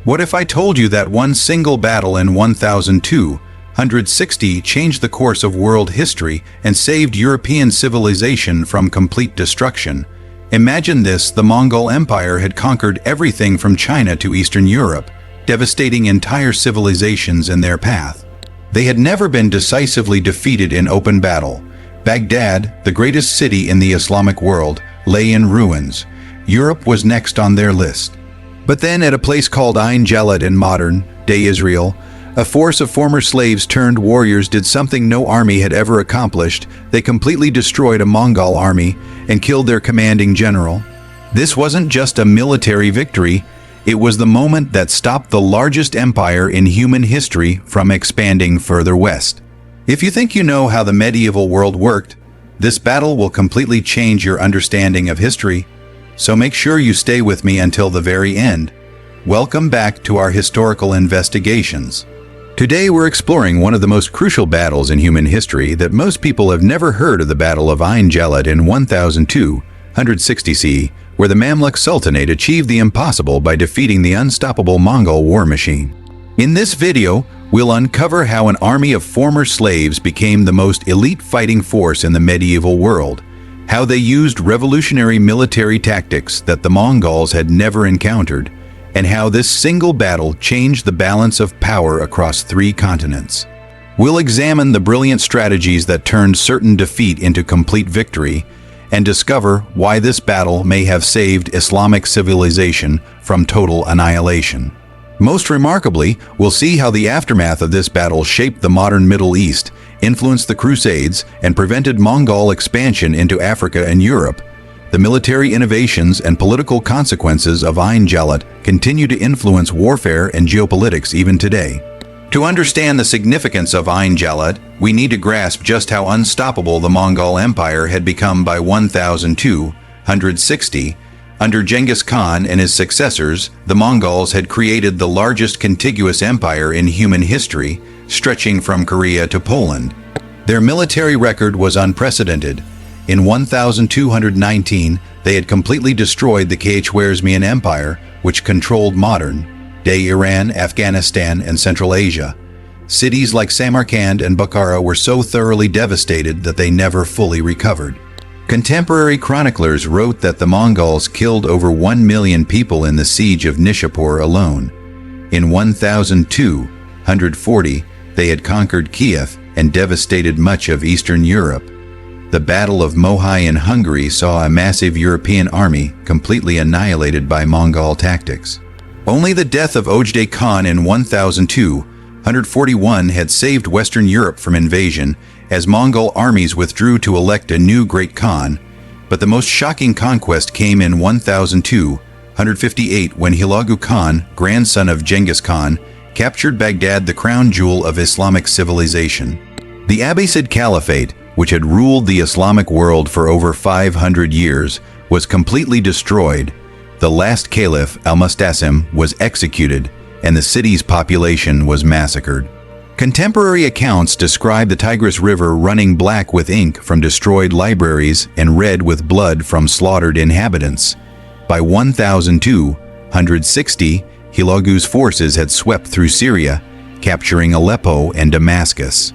What if I told you that one single battle in 1260 changed the course of world history and saved European civilization from complete destruction? Imagine this: the Mongol Empire had conquered everything from China to Eastern Europe, devastating entire civilizations in their path. They had never been decisively defeated in open battle. Baghdad, the greatest city in the Islamic world, lay in ruins. Europe was next on their list. But then, at a place called Ayn Jalut in modern-day Israel, a force of former slaves turned warriors did something no army had ever accomplished. They completely destroyed a Mongol army and killed their commanding general. This wasn't just a military victory, it was the moment that stopped the largest empire in human history from expanding further west. If you think you know how the medieval world worked, this battle will completely change your understanding of history. So make sure you stay with me until the very end. Welcome back to our historical investigations. Today we're exploring one of the most crucial battles in human history that most people have never heard of: the Battle of Ayn Jalut in 1260 CE, where the Mamluk Sultanate achieved the impossible by defeating the unstoppable Mongol war machine. In this video, we'll uncover how an army of former slaves became the most elite fighting force in the medieval world, how they used revolutionary military tactics that the Mongols had never encountered, and how this single battle changed the balance of power across 3 continents. We'll examine the brilliant strategies that turned certain defeat into complete victory, and discover why this battle may have saved Islamic civilization from total annihilation. Most remarkably, we'll see how the aftermath of this battle shaped the modern Middle East, influenced the Crusades, and prevented Mongol expansion into Africa and Europe. The military innovations and political consequences of Ayn Jalut continue to influence warfare and geopolitics even today. To understand the significance of Ayn Jalut, we need to grasp just how unstoppable the Mongol Empire had become by 1260. Under Genghis Khan and his successors, the Mongols had created the largest contiguous empire in human history, stretching from Korea to Poland. Their military record was unprecedented. In 1219, they had completely destroyed the Khwarezmian Empire, which controlled modern-day Iran, Afghanistan, and Central Asia. Cities like Samarkand and Bukhara were so thoroughly devastated that they never fully recovered. Contemporary chroniclers wrote that the Mongols killed over 1 million people in the siege of Nishapur alone. In 1240, they had conquered Kiev and devastated much of Eastern Europe. The Battle of Mohyl in Hungary saw a massive European army completely annihilated by Mongol tactics. Only the death of Ojdai Khan in 1241 had saved Western Europe from invasion, as Mongol armies withdrew to elect a new Great Khan. But the most shocking conquest came in 1258 when Hulagu Khan, grandson of Genghis Khan, captured Baghdad, the crown jewel of Islamic civilization. The Abbasid Caliphate, which had ruled the Islamic world for over 500 years, was completely destroyed. The last caliph, Al-Mustasim, was executed, and the city's population was massacred. Contemporary accounts describe the Tigris River running black with ink from destroyed libraries and red with blood from slaughtered inhabitants. By 1260, Hulagu's forces had swept through Syria, capturing Aleppo and Damascus.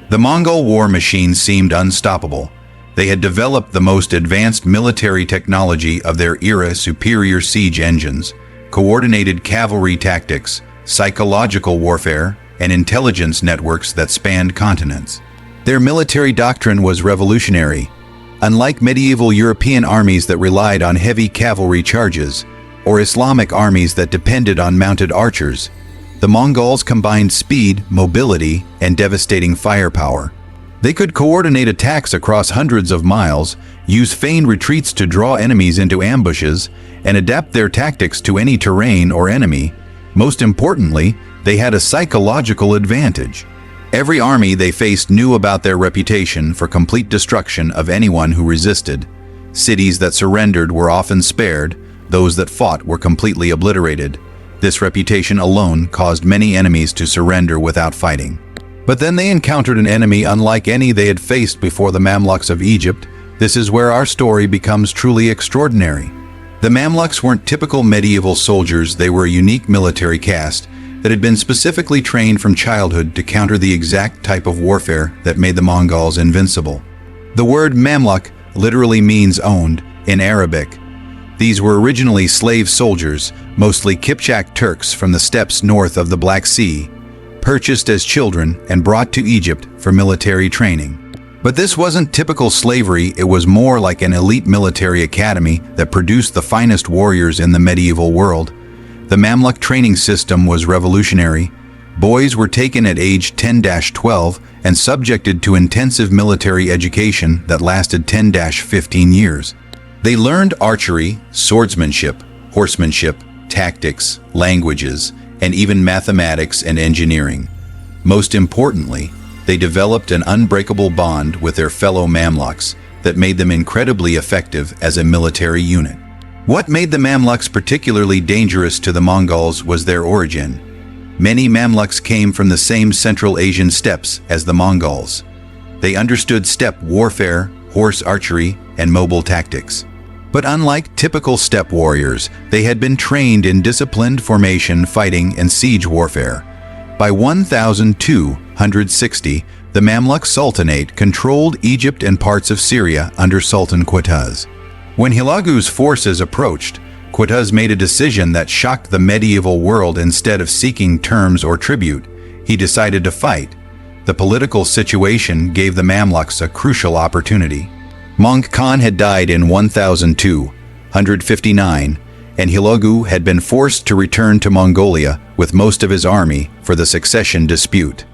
The Mongol war machine seemed unstoppable. They had developed the most advanced military technology of their era: superior siege engines, coordinated cavalry tactics, psychological warfare, and intelligence networks that spanned continents. Their military doctrine was revolutionary. Unlike medieval European armies that relied on heavy cavalry charges, or Islamic armies that depended on mounted archers, the Mongols combined speed, mobility, and devastating firepower. They could coordinate attacks across hundreds of miles, use feigned retreats to draw enemies into ambushes, and adapt their tactics to any terrain or enemy. Most importantly, they had a psychological advantage. Every army they faced knew about their reputation for complete destruction of anyone who resisted. Cities that surrendered were often spared, those that fought were completely obliterated. This reputation alone caused many enemies to surrender without fighting. But then they encountered an enemy unlike any they had faced before: the Mamluks of Egypt. This is where our story becomes truly extraordinary. The Mamluks weren't typical medieval soldiers, they were a unique military caste that had been specifically trained from childhood to counter the exact type of warfare that made the Mongols invincible. The word Mamluk literally means owned in Arabic. These were originally slave soldiers, mostly Kipchak Turks from the steppes north of the Black Sea, purchased as children and brought to Egypt for military training. But this wasn't typical slavery, it was more like an elite military academy that produced the finest warriors in the medieval world. The Mamluk training system was revolutionary. Boys were taken at age 10-12 and subjected to intensive military education that lasted 10-15 years. They learned archery, swordsmanship, horsemanship, tactics, languages, and even mathematics and engineering. Most importantly, they developed an unbreakable bond with their fellow Mamluks that made them incredibly effective as a military unit. What made the Mamluks particularly dangerous to the Mongols was their origin. Many Mamluks came from the same Central Asian steppes as the Mongols. They understood steppe warfare, horse archery, and mobile tactics. But unlike typical steppe warriors, they had been trained in disciplined formation fighting and siege warfare. By 1260, the Mamluk Sultanate controlled Egypt and parts of Syria under Sultan Qutuz. When Hulagu's forces approached, Qutuz made a decision that shocked the medieval world. Instead of seeking terms or tribute, he decided to fight. The political situation gave the Mamluks a crucial opportunity. Mongol Khan had died in 1259, and Hulagu had been forced to return to Mongolia with most of his army for the succession dispute.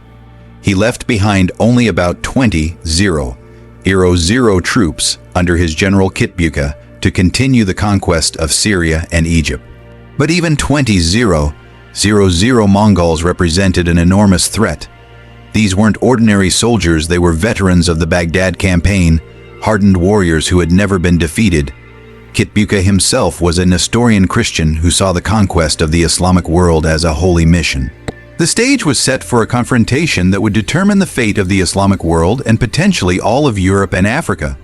He left behind only about 20 troops under his general Kitbuka to continue the conquest of Syria and Egypt. But even 20 Mongols represented an enormous threat. These weren't ordinary soldiers, they were veterans of the Baghdad campaign, hardened warriors who had never been defeated. Kitbuka himself was a Nestorian Christian who saw the conquest of the Islamic world as a holy mission. The stage was set for a confrontation that would determine the fate of the Islamic world and potentially all of Europe and Africa.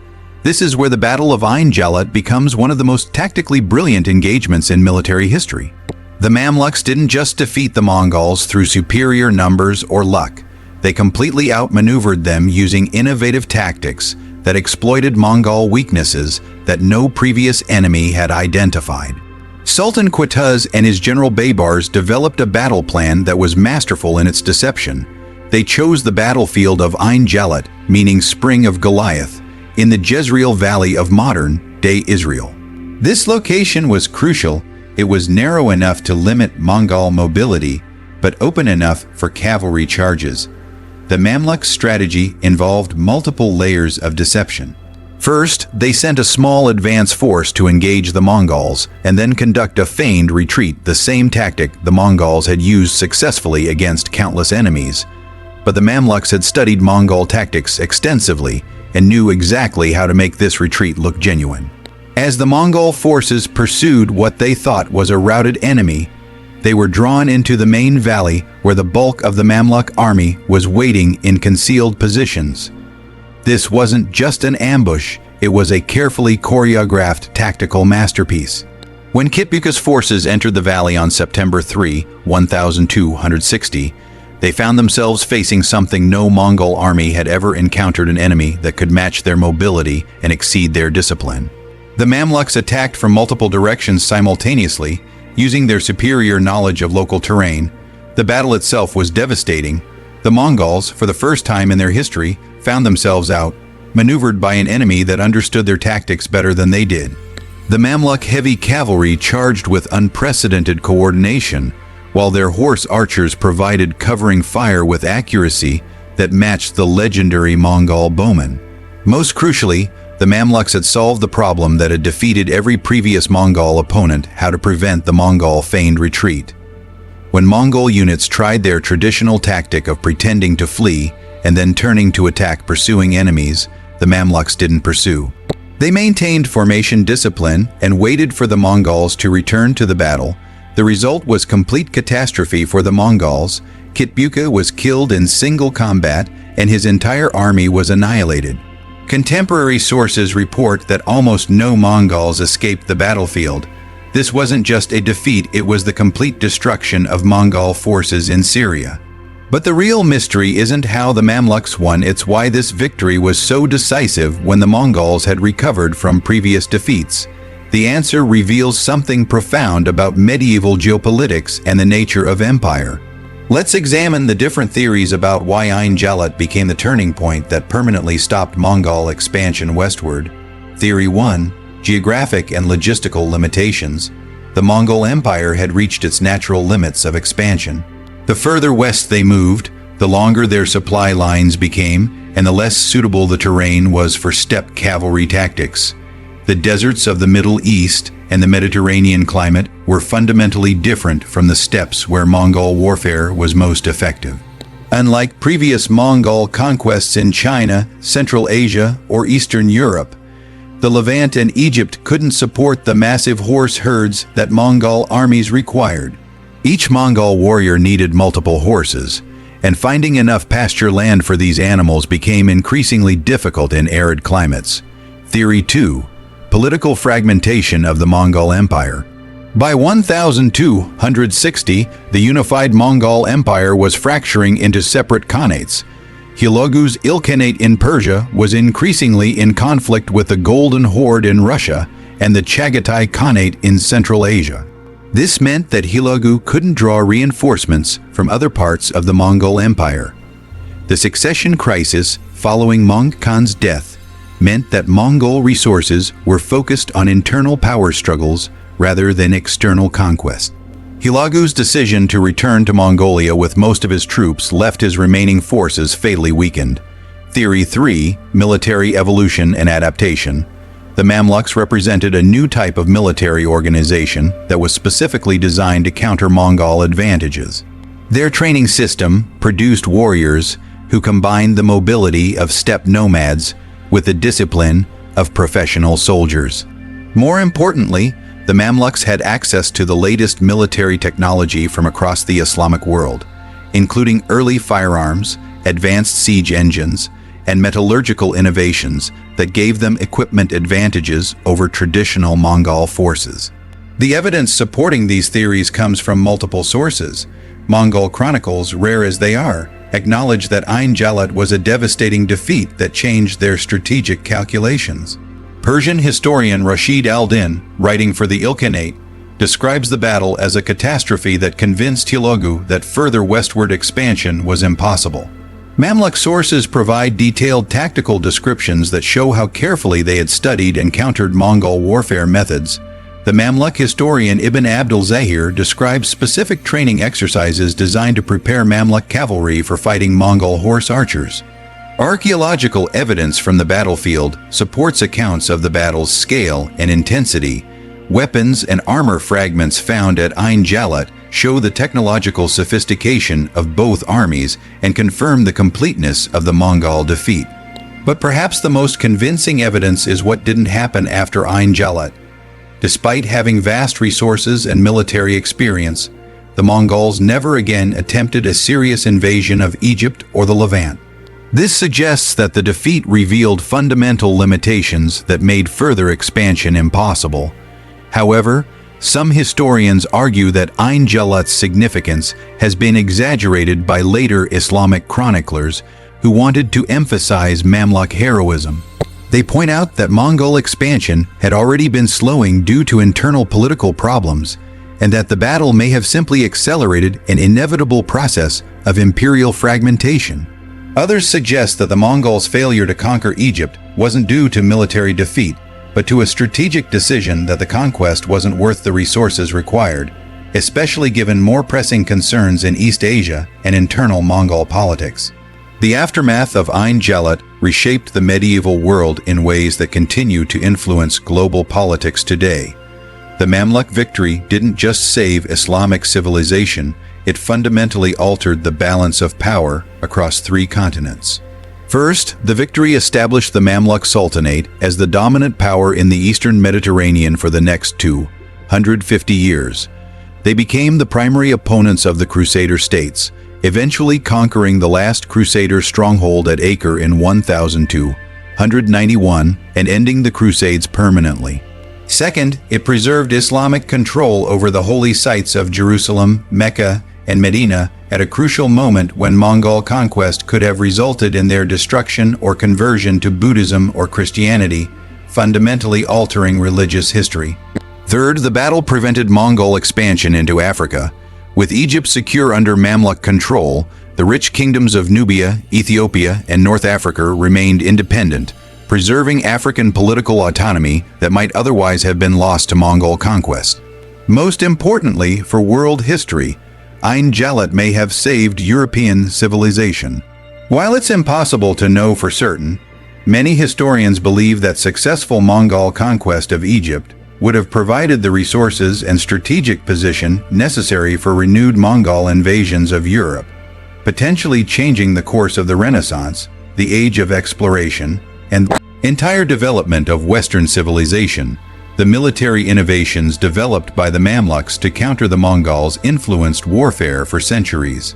This is where the Battle of Ayn Jalut becomes one of the most tactically brilliant engagements in military history. The Mamluks didn't just defeat the Mongols through superior numbers or luck. They completely outmaneuvered them using innovative tactics that exploited Mongol weaknesses that no previous enemy had identified. Sultan Qutuz and his general Baybars developed a battle plan that was masterful in its deception. They chose the battlefield of Ayn Jalut, meaning Spring of Goliath, in the Jezreel Valley of modern-day Israel. This location was crucial. It was narrow enough to limit Mongol mobility, but open enough for cavalry charges. The Mamluk strategy involved multiple layers of deception. First, they sent a small advance force to engage the Mongols and then conduct a feigned retreat, the same tactic the Mongols had used successfully against countless enemies. But the Mamluks had studied Mongol tactics extensively and knew exactly how to make this retreat look genuine. As the Mongol forces pursued what they thought was a routed enemy, they were drawn into the main valley where the bulk of the Mamluk army was waiting in concealed positions. This wasn't just an ambush, it was a carefully choreographed tactical masterpiece. When Kitbuka's forces entered the valley on September 3, 1260, they found themselves facing something no Mongol army had ever encountered: an enemy that could match their mobility and exceed their discipline. The Mamluks attacked from multiple directions simultaneously, using their superior knowledge of local terrain. The battle itself was devastating. The Mongols, for the first time in their history, found themselves outmaneuvered by an enemy that understood their tactics better than they did. The Mamluk heavy cavalry charged with unprecedented coordination, while their horse archers provided covering fire with accuracy that matched the legendary Mongol bowmen. Most crucially, the Mamluks had solved the problem that had defeated every previous Mongol opponent: how to prevent the Mongol feigned retreat. When Mongol units tried their traditional tactic of pretending to flee and then turning to attack pursuing enemies, the Mamluks didn't pursue. They maintained formation discipline and waited for the Mongols to return to the battle. The result was complete catastrophe for the Mongols. Kitbuka was killed in single combat and his entire army was annihilated. Contemporary sources report that almost no Mongols escaped the battlefield. This wasn't just a defeat, it was the complete destruction of Mongol forces in Syria. But the real mystery isn't how the Mamluks won, it's why this victory was so decisive when the Mongols had recovered from previous defeats. The answer reveals something profound about medieval geopolitics and the nature of empire. Let's examine the different theories about why Ayn Jalut became the turning point that permanently stopped Mongol expansion westward. Theory 1. Geographic and logistical limitations. The Mongol Empire had reached its natural limits of expansion. The further west they moved, the longer their supply lines became, and the less suitable the terrain was for steppe cavalry tactics. The deserts of the Middle East and the Mediterranean climate were fundamentally different from the steppes where Mongol warfare was most effective. Unlike previous Mongol conquests in China, Central Asia, or Eastern Europe, the Levant and Egypt couldn't support the massive horse herds that Mongol armies required. Each Mongol warrior needed multiple horses, and finding enough pasture land for these animals became increasingly difficult in arid climates. Theory 2. Political fragmentation of the Mongol Empire. By 1260, the unified Mongol Empire was fracturing into separate khanates. Hulagu's Ilkhanate in Persia was increasingly in conflict with the Golden Horde in Russia and the Chagatai Khanate in Central Asia. This meant that Hulagu couldn't draw reinforcements from other parts of the Mongol Empire. The succession crisis following Mongke Khan's death meant that Mongol resources were focused on internal power struggles rather than external conquest. Hulagu's decision to return to Mongolia with most of his troops left his remaining forces fatally weakened. Theory 3. Military evolution and adaptation. The Mamluks represented a new type of military organization that was specifically designed to counter Mongol advantages. Their training system produced warriors who combined the mobility of steppe nomads with the discipline of professional soldiers. More importantly, the Mamluks had access to the latest military technology from across the Islamic world, including early firearms, advanced siege engines, and metallurgical innovations that gave them equipment advantages over traditional Mongol forces. The evidence supporting these theories comes from multiple sources. Mongol chronicles, rare as they are, acknowledge that Ayn Jalut was a devastating defeat that changed their strategic calculations. Persian historian Rashid al-Din, writing for the Ilkhanate, describes the battle as a catastrophe that convinced Hulagu that further westward expansion was impossible. Mamluk sources provide detailed tactical descriptions that show how carefully they had studied and countered Mongol warfare methods. The Mamluk historian Ibn Abdul-Zahir describes specific training exercises designed to prepare Mamluk cavalry for fighting Mongol horse archers. Archaeological evidence from the battlefield supports accounts of the battle's scale and intensity. Weapons and armor fragments found at Ayn Jalut show the technological sophistication of both armies and confirm the completeness of the Mongol defeat. But perhaps the most convincing evidence is what didn't happen after Ayn Jalut. Despite having vast resources and military experience, the Mongols never again attempted a serious invasion of Egypt or the Levant. This suggests that the defeat revealed fundamental limitations that made further expansion impossible. However, some historians argue that Ayn Jalut's significance has been exaggerated by later Islamic chroniclers who wanted to emphasize Mamluk heroism. They point out that Mongol expansion had already been slowing due to internal political problems, and that the battle may have simply accelerated an inevitable process of imperial fragmentation. Others suggest that the Mongols' failure to conquer Egypt wasn't due to military defeat, but to a strategic decision that the conquest wasn't worth the resources required, especially given more pressing concerns in East Asia and internal Mongol politics. The aftermath of Ayn Jalut reshaped the medieval world in ways that continue to influence global politics today. The Mamluk victory didn't just save Islamic civilization, it fundamentally altered the balance of power across 3 continents. First, the victory established the Mamluk Sultanate as the dominant power in the eastern Mediterranean for the next 250 years. They became the primary opponents of the Crusader states, eventually conquering the last Crusader stronghold at Acre in 1002. 191, and ending the Crusades permanently. Second, it preserved Islamic control over the holy sites of Jerusalem, Mecca, and Medina at a crucial moment when Mongol conquest could have resulted in their destruction or conversion to Buddhism or Christianity, fundamentally altering religious history. Third, the battle prevented Mongol expansion into Africa. With Egypt secure under Mamluk control, the rich kingdoms of Nubia, Ethiopia, and North Africa remained independent, preserving African political autonomy that might otherwise have been lost to Mongol conquest. Most importantly for world history, Ayn Jalut may have saved European civilization. While it's impossible to know for certain, many historians believe that successful Mongol conquest of Egypt would have provided the resources and strategic position necessary for renewed Mongol invasions of Europe, potentially changing the course of the Renaissance, the age of exploration, and the entire development of Western civilization. The military innovations developed by the Mamluks to counter the Mongols influenced warfare for centuries.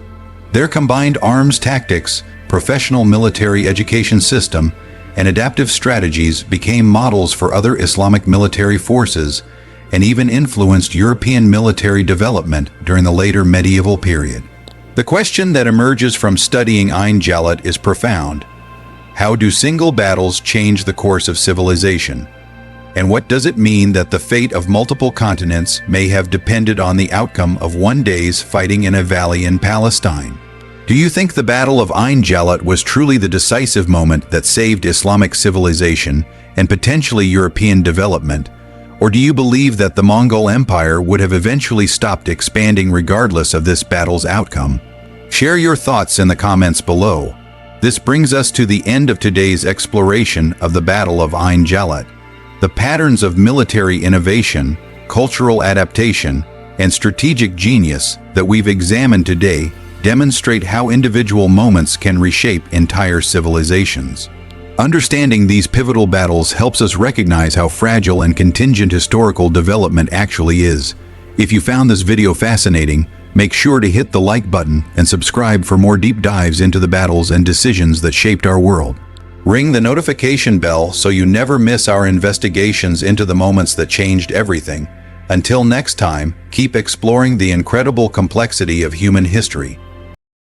Their combined arms tactics, professional military education system, and adaptive strategies became models for other Islamic military forces and even influenced European military development during the later medieval period. The question that emerges from studying Ayn Jalut is profound. How do single battles change the course of civilization? And what does it mean that the fate of multiple continents may have depended on the outcome of one day's fighting in a valley in Palestine? Do you think the Battle of Ayn Jalut was truly the decisive moment that saved Islamic civilization and potentially European development? Or do you believe that the Mongol Empire would have eventually stopped expanding regardless of this battle's outcome? Share your thoughts in the comments below. This brings us to the end of today's exploration of the Battle of Ayn Jalut. The patterns of military innovation, cultural adaptation, and strategic genius that we've examined today demonstrate how individual moments can reshape entire civilizations. Understanding these pivotal battles helps us recognize how fragile and contingent historical development actually is. If you found this video fascinating, make sure to hit the like button and subscribe for more deep dives into the battles and decisions that shaped our world. Ring the notification bell so you never miss our investigations into the moments that changed everything. Until next time, keep exploring the incredible complexity of human history.